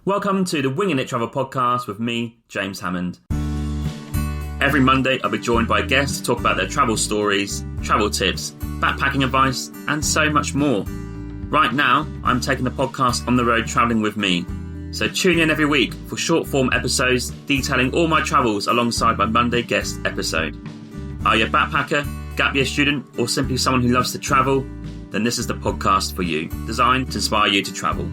Welcome to the Winging It Travel podcast with me, James Hammond. Every Monday, I'll be joined by guests to talk about their travel stories, travel tips, backpacking advice, and so much more. Right now, I'm taking the podcast on the road travelling with me. So tune in every week for short-form episodes detailing all my travels alongside my Monday guest episode. Are you a backpacker, gap year student, or simply someone who loves to travel? Then this is the podcast for you, designed to inspire you to travel.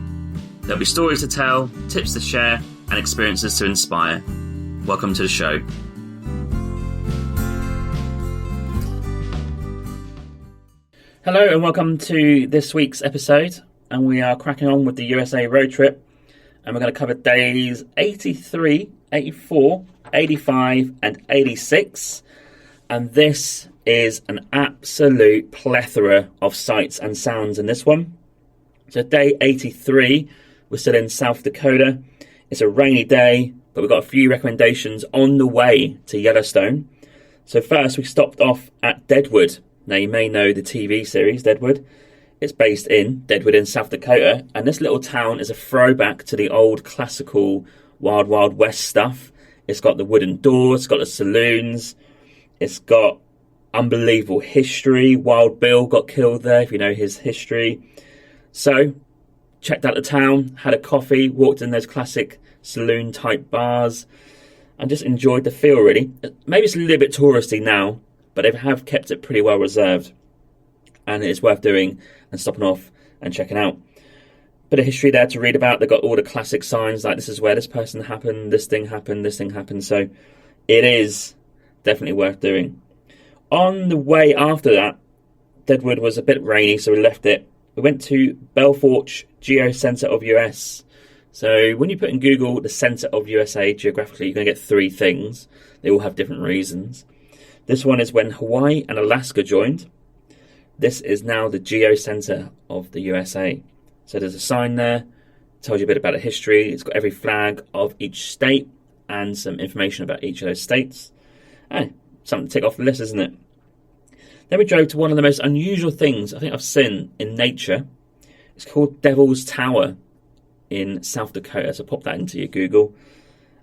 There'll be stories to tell, tips to share, and experiences to inspire. Welcome to the show. Hello and welcome to this week's episode. And we are cracking on with the USA road trip. And we're going to cover days 83, 84, 85 and 86. And this is an absolute plethora of sights and sounds in this one. So day 83, we're still in South Dakota. It's a rainy day, but we've got a few recommendations on the way to Yellowstone. So first, we stopped off at Deadwood. Now, you may know the TV series Deadwood. It's based in Deadwood in South Dakota. And this little town is a throwback to the old classical Wild Wild West stuff. It's got the wooden doors, it's got the saloons. It's got unbelievable history. Wild Bill got killed there, if you know his history. So, checked out the town, had a coffee, walked in those classic saloon-type bars, and just enjoyed the feel, really. Maybe it's a little bit touristy now, but they have kept it pretty well reserved. And it's worth doing and stopping off and checking out. Bit of history there to read about. They've got all the classic signs, like this is where this person happened, this thing happened, this thing happened. So, it is definitely worth doing. On the way after that, Deadwood was a bit rainy, so we left it. We went to Belforge Geocenter of US. So when you put in Google the center of USA geographically, you're going to get three things. They all have different reasons. This one is when Hawaii and Alaska joined. This is now the Geocenter of the USA. So there's a sign there, tells you a bit about the history. It's got every flag of each state and some information about each of those states. Hey, something to tick off the list, isn't it? Then we drove to one of the most unusual things I think I've seen in nature. It's called Devil's Tower in South Dakota. So pop that into your Google.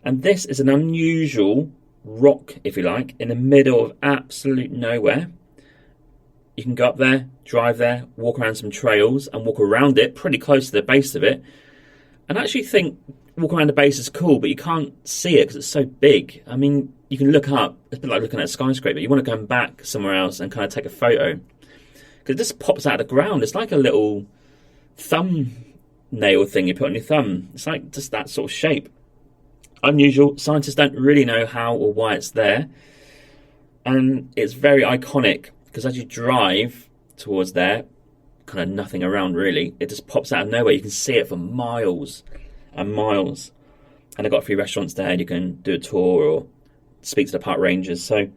And this is an unusual rock, if you like, in the middle of absolute nowhere. You can go up there, drive there, walk around some trails and walk around it pretty close to the base of it. And I actually think walking around the base is cool, but you can't see it because it's so big. I mean, you can look up. It's a bit like looking at a skyscraper. You want to go back somewhere else and kind of take a photo. Because it just pops out of the ground. It's like a little thumbnail thing you put on your thumb. It's like just that sort of shape. Unusual. Scientists don't really know how or why it's there. And it's very iconic because as you drive towards there, kind of nothing around really. It just pops out of nowhere. You can see it for miles and miles. And they've got a few restaurants there. You can do a tour or speak to the park rangers. So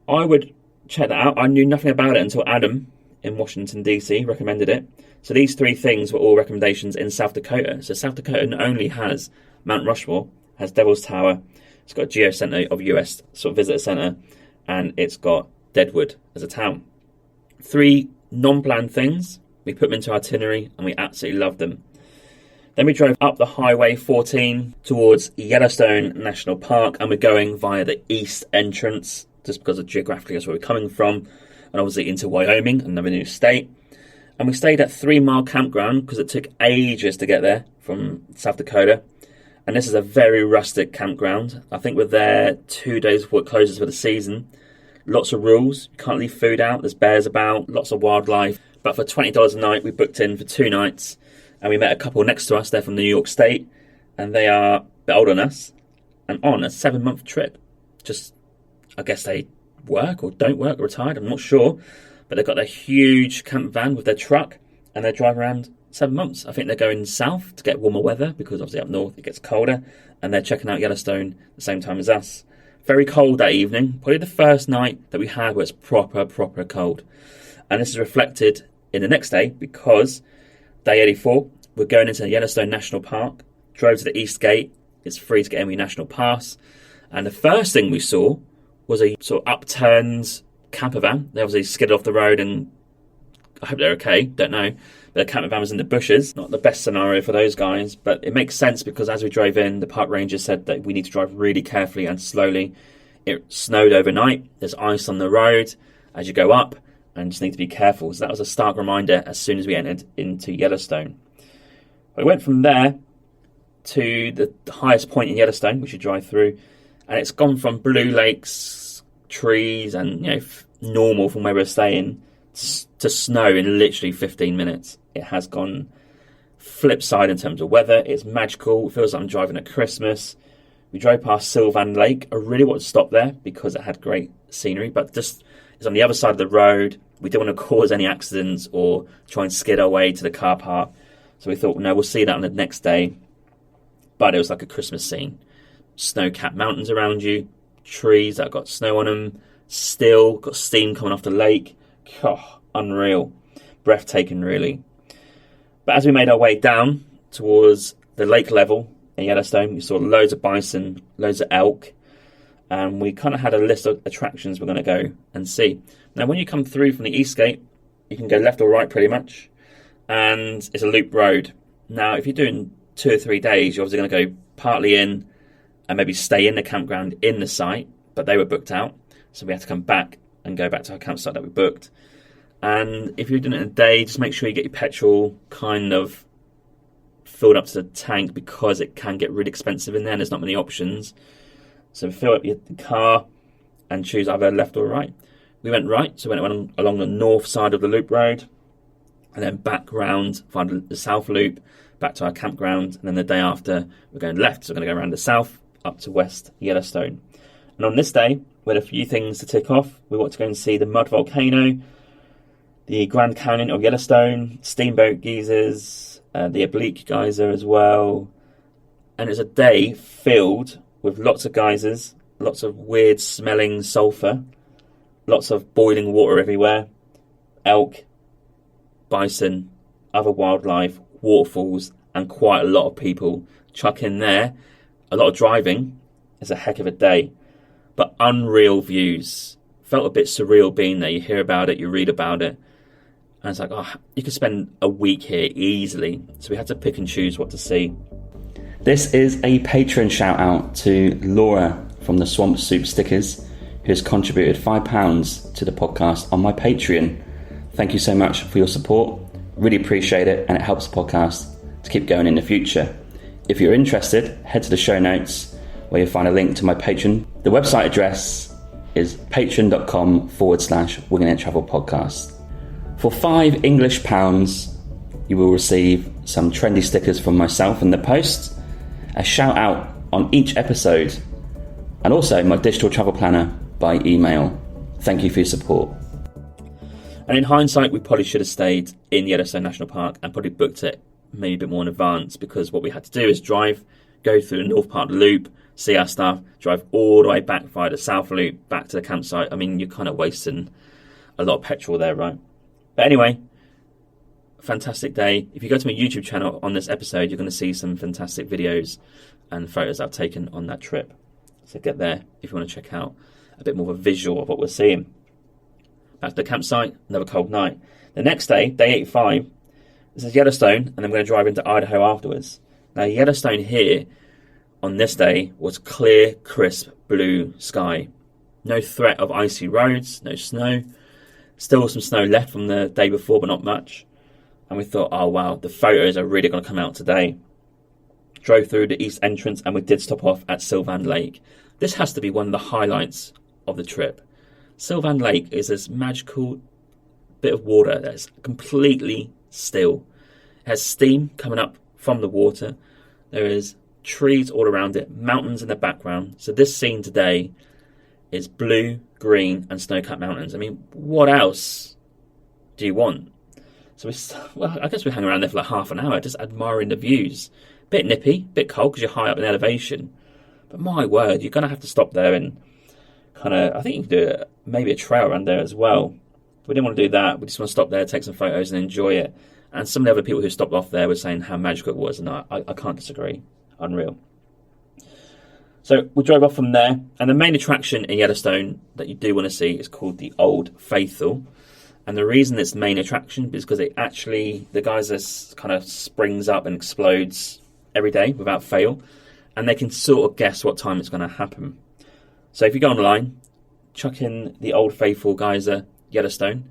I would check that out. I knew nothing about it until Adam in Washington, D.C. recommended it. So these three things were all recommendations in South Dakota. So South Dakota not only has Mount Rushmore, has Devil's Tower, it's got a Geocenter of US sort of visitor centre, and it's got Deadwood as a town. Three non-planned things. We put them into our itinerary and we absolutely loved them. Then we drove up the Highway 14 towards Yellowstone National Park, and we're going via the east entrance, just because of geographically that's where we're coming from, and obviously into Wyoming, another new state. And we stayed at 3 Mile Campground because it took ages to get there from South Dakota. And this is a very rustic campground. I think we're there 2 days before it closes for the season. Lots of rules. You can't leave food out. There's bears about, lots of wildlife. But for $20 a night, we booked in for 2 nights. And we met a couple next to us. They're from New York State. And they are a bit older than us. And on a 7-month trip. Just, I guess they work or don't work or retired. I'm not sure. But they've got their huge camp van with their truck. And they drive around 7 months. I think they're going south to get warmer weather. Because obviously up north it gets colder. And they're checking out Yellowstone at the same time as us. Very cold that evening. Probably the first night that we had where it's proper cold. And this is reflected in the next day because day 84, we're going into Yellowstone National Park, drove to the East Gate. It's free to get any national pass. And the first thing we saw was a sort of upturned campervan. They obviously skidded off the road and I hope they're okay, don't know. But the campervan was in the bushes. Not the best scenario for those guys, but it makes sense because as we drove in, the park ranger said that we need to drive really carefully and slowly. It snowed overnight. There's ice on the road as you go up, and just need to be careful. So that was a stark reminder as soon as we entered into Yellowstone. We went from there to the highest point in Yellowstone, which you drive through, and it's gone from blue lakes, trees, and normal from where we're staying to snow in literally 15 minutes. It has gone flip side in terms of weather. It's magical. It feels like I'm driving at Christmas. We drove past Sylvan Lake. I really wanted to stop there because it had great scenery, but just it's on the other side of the road. We didn't want to cause any accidents or try and skid our way to the car park. So we thought, no, we'll see that on the next day. But it was like a Christmas scene. Snow-capped mountains around you, trees that got snow on them, still got steam coming off the lake. Oh, unreal. Breathtaking, really. But as we made our way down towards the lake level in Yellowstone, we saw loads of bison, loads of elk, and we kind of had a list of attractions we're going to go and see. Now, when you come through from the East Gate, you can go left or right pretty much, and it's a loop road. Now, if you're doing 2 or 3 days, you're obviously going to go partly in and maybe stay in the campground in the site, but they were booked out, so we had to come back and go back to our campsite that we booked. And if you're doing it in a day, just make sure you get your petrol kind of filled up to the tank because it can get really expensive in there and there's not many options. So fill up your car and choose either left or right. We went right, so we went along the north side of the loop road and then back round, find the south loop, back to our campground, and then the day after we're going left, so we're going to go around the south up to West Yellowstone. And on this day, we had a few things to tick off. We want to go and see the mud volcano, the Grand Canyon of Yellowstone, steamboat geysers, the oblique geyser as well. And it's a day filled with lots of geysers, lots of weird smelling sulphur, lots of boiling water everywhere, elk, bison, other wildlife, waterfalls, and quite a lot of people. Chuck in there a lot of driving. It's a heck of a day, but unreal views. Felt a bit surreal being there. You hear about it, you read about it, and it's like, oh, you could spend a week here easily. So we had to pick and choose what to see. This is a patron shout out to Laura from the Swamp Soup Stickers, who has contributed £5 to the podcast on my Patreon. Thank you so much for your support. Really appreciate it, and it helps the podcast to keep going in the future. If you're interested, head to the show notes where you'll find a link to my Patreon. The website address is patreon.com/Winging It Travel Podcast. For £5 English, you will receive some trendy stickers from myself in the post, a shout out on each episode, and also my digital travel planner by email. Thank you for your support. And in hindsight, we probably should have stayed in Yellowstone National Park and probably booked it maybe a bit more in advance, because what we had to do is drive, go through the north part of the loop, see our stuff, drive all the way back via the south loop back to the campsite. I mean, you're kind of wasting a lot of petrol there, right? But anyway, fantastic day. If you go to my YouTube channel on this episode, you're going to see some fantastic videos and photos I've taken on that trip. So get there if you want to check out a bit more of a visual of what we're seeing. Back to the campsite, another cold night. The next day, day 85, this is Yellowstone, and then we're going to drive into Idaho afterwards. Now, Yellowstone here on this day was clear, crisp, blue sky. No threat of icy roads, no snow. Still some snow left from the day before, but not much. And we thought, oh wow, the photos are really going to come out today. Drove through the east entrance, and we did stop off at Sylvan Lake. This has to be one of the highlights of the trip. Sylvan Lake is this magical bit of water that's completely still. It has steam coming up from the water. There is trees all around it, mountains in the background. So this scene today is blue, green, and snow-capped mountains. I mean, what else do you want? So I guess we hang around there for like half an hour, just admiring the views. Bit nippy, bit cold because you're high up in elevation. But my word, you're going to have to stop there and kind of, I think you can do maybe a trail around there as well. We didn't want to do that. We just want to stop there, take some photos and enjoy it. And some of the other people who stopped off there were saying how magical it was, and I can't disagree. Unreal. So we drove off from there, and the main attraction in Yellowstone that you do want to see is called the Old Faithful. And the reason it's the main attraction is because the geyser kind of springs up and explodes every day without fail. And they can sort of guess what time it's going to happen. So if you go online, chuck in the Old Faithful geyser, Yellowstone,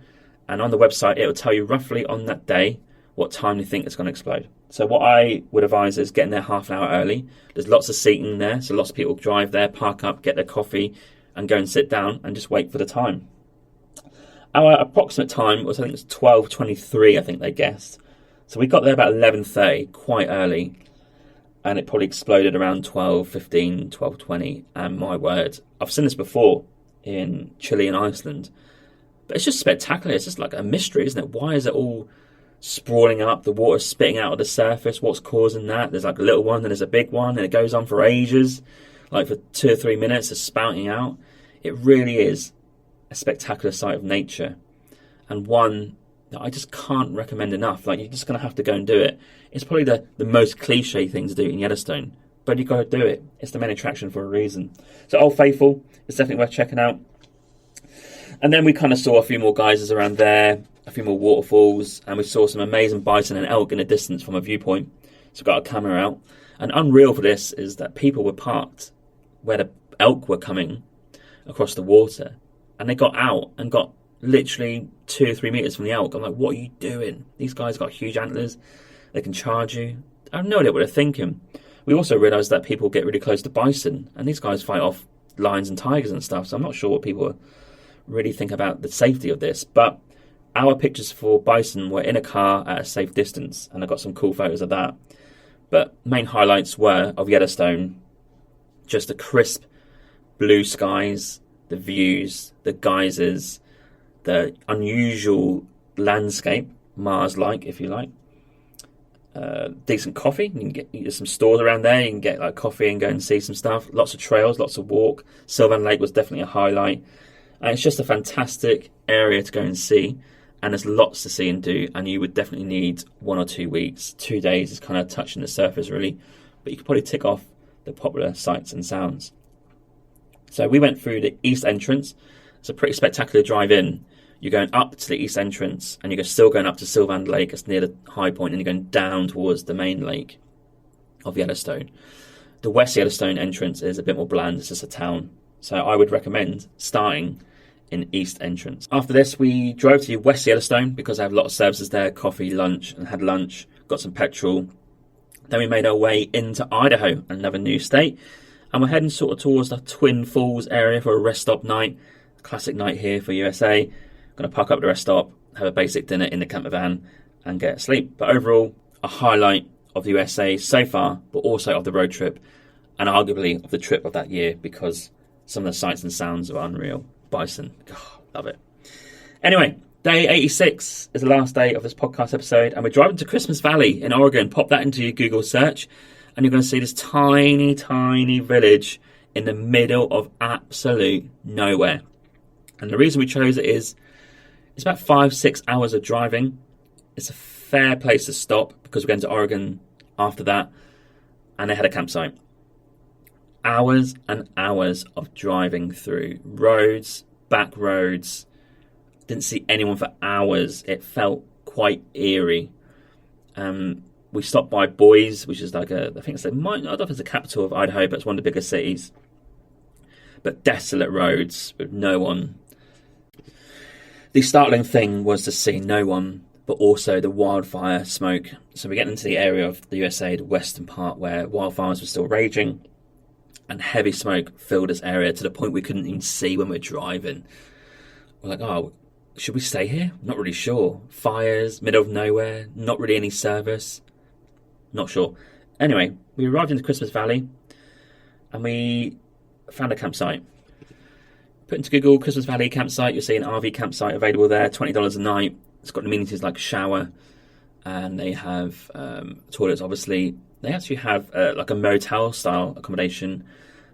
and on the website it will tell you roughly on that day what time you think it's going to explode. So what I would advise is getting there half an hour early. There's lots of seating there, so lots of people drive there, park up, get their coffee, and go and sit down and just wait for the time. Our approximate time was, I think it was 12:23, I think they guessed. So we got there about 11:30, quite early, and it probably exploded around 12:15, 12:20. And my word, I've seen this before in Chile and Iceland, but it's just spectacular. It's just like a mystery, isn't it? Why is it all sprawling up, the water spitting out of the surface? What's causing that? There's like a little one, then there's a big one, and it goes on for ages, like for 2 or 3 minutes, it's spouting out. It really is a spectacular sight of nature, and one that I just can't recommend enough. Like, you're just going to have to go and do it. It's probably the most cliche thing to do in Yellowstone, but you've got to do it. It's the main attraction for a reason. So Old Faithful is definitely worth checking out. And then we kind of saw a few more geysers around there, a few more waterfalls, and we saw some amazing bison and elk in the distance from a viewpoint. So we got our camera out. And unreal for this is that people were parked where the elk were coming across the water, and they got out and got literally 2 or 3 meters from the elk. I'm like, what are you doing? These guys got huge antlers. They can charge you. I have no idea what they're thinking. We also realised that people get really close to bison, and these guys fight off lions and tigers and stuff. So I'm not sure what people really think about the safety of this, but our pictures for bison were in a car at a safe distance, and I got some cool photos of that. But main highlights were of Yellowstone, just the crisp blue skies, the views, the geysers, the unusual landscape, Mars-like, if you like. Decent coffee. You can there's some stores around there. You can get like coffee and go and see some stuff. Lots of trails, lots of walk. Sylvan Lake was definitely a highlight. And it's just a fantastic area to go and see. And there's lots to see and do. And you would definitely need 1 or 2 weeks. 2 days is kind of touching the surface, really. But you could probably tick off the popular sights and sounds. So we went through the east entrance. It's a pretty spectacular drive in. You're going up to the east entrance, and you're still going up to Sylvan Lake. It's near the high point, and you're going down towards the main lake of Yellowstone. The West Yellowstone entrance is a bit more bland. It's just a town. So I would recommend starting in east entrance. After this, we drove to West Yellowstone because I have a lot of services there, coffee, lunch, and had lunch, got some petrol. Then we made our way into Idaho, another new state, and we're heading sort of towards the Twin Falls area for a rest stop night. Classic night here for USA. Going to park up at the rest stop, have a basic dinner in the camper van, and get sleep. But overall, a highlight of the USA so far, but also of the road trip, and arguably of the trip of that year, because some of the sights and sounds are unreal. Bison, oh, love it. Anyway, day 86 is the last day of this podcast episode, and we're driving to Christmas Valley in Oregon. Pop that into your Google search, and you're going to see this tiny, tiny village in the middle of absolute nowhere. And the reason we chose it is it's about 5-6 hours of driving. It's a fair place to stop because we're going to Oregon after that, and they had a campsite. Hours and hours of driving through roads, back roads. Didn't see anyone for hours. It felt quite eerie. We stopped by Boise, which is like I don't know if it's the capital of Idaho, but it's one of the bigger cities. But desolate roads with no one. The startling thing was to see no one, but also the wildfire smoke. So we're getting into the area of the USA, the western part, where wildfires were still raging, and heavy smoke filled this area to the point we couldn't even see when we're driving. We're like, oh, should we stay here? Not really sure. Fires, middle of nowhere, not really any service. Not sure. Anyway, we arrived into Christmas Valley, and we found a campsite. Put into Google Christmas Valley campsite, you'll see an RV campsite available there, $20 a night. It's got amenities like a shower, and they have toilets, obviously. They actually have like a motel style accommodation,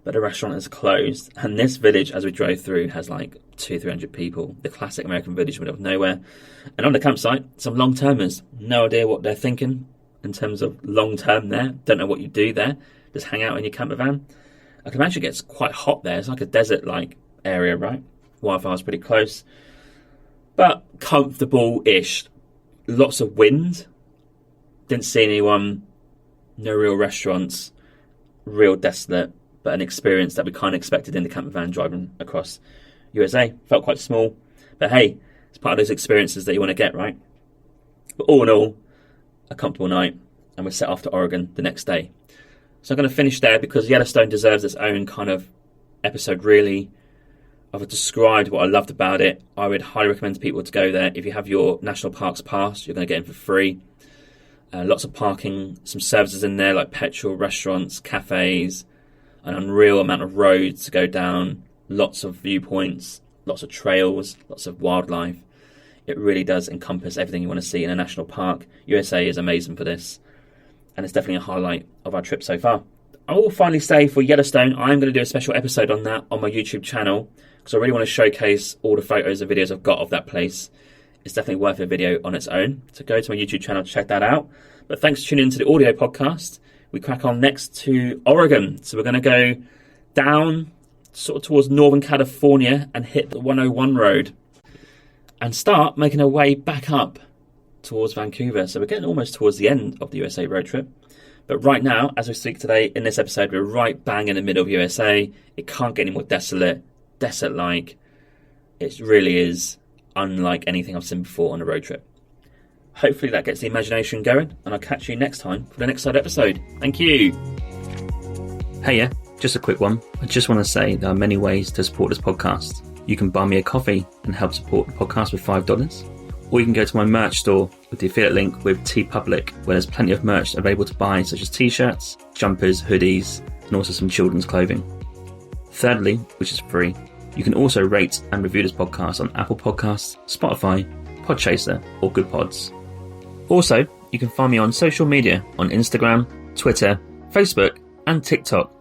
but the restaurant is closed. And this village, as we drove through, has like 200-300 people. The classic American village middle of nowhere. And on the campsite, some long-termers. No idea what they're thinking in terms of long-term there. Don't know what you do there. Just hang out in your camper van. I can imagine it gets quite hot there. It's like a desert-like area, right? Wildfire's pretty close. but comfortable-ish. Lots of wind. Didn't see anyone. No real restaurants. Real desolate, but an experience that we kind of expected in the camper van driving across USA. Felt quite small, but hey, it's part of those experiences that you want to get, right? But all in all, a comfortable night, and we're set off to Oregon the next day. So I'm going to finish there because Yellowstone deserves its own kind of episode, really. I've described what I loved about it. I would highly recommend to people to go there. If you have your National Parks Pass, you're going to get in for free. Lots of parking, some services in there like petrol, restaurants, cafes, an unreal amount of roads to go down, lots of viewpoints, lots of trails, lots of wildlife. It really does encompass everything you want to see in a national park. USA is amazing for this, and it's definitely a highlight of our trip so far. I will finally say for Yellowstone, I'm going to do a special episode on that on my YouTube channel because I really want to showcase all the photos and videos I've got of that place. It's definitely worth a video on its own. So go to my YouTube channel to check that out. But thanks for tuning into the audio podcast. We crack on next to Oregon. So we're going to go down sort of towards Northern California and hit the 101 road and start making our way back up towards Vancouver. So we're getting almost towards the end of the USA road trip. But right now, as we speak today, in this episode, we're right bang in the middle of USA. It can't get any more desert-like. It really is unlike anything I've seen before on a road trip. Hopefully that gets the imagination going, and I'll catch you next time for the next episode. Thank you. Hey, yeah, just a quick one. I just want to say there are many ways to support this podcast. You can buy me a coffee and help support the podcast with $5, or you can go to my merch store with the affiliate link with TeePublic, where there's plenty of merch available to buy, such as t-shirts, jumpers, hoodies, and also some children's clothing. Thirdly, which is free, you can also rate and review this podcast on Apple Podcasts, Spotify, Podchaser, or Good Pods. Also, you can find me on social media on Instagram, Twitter, Facebook, and TikTok.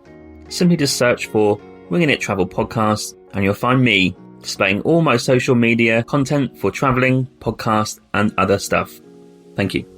Simply just search for Winging It Travel Podcast, and you'll find me displaying all my social media content for travelling, podcasts, and other stuff. Thank you.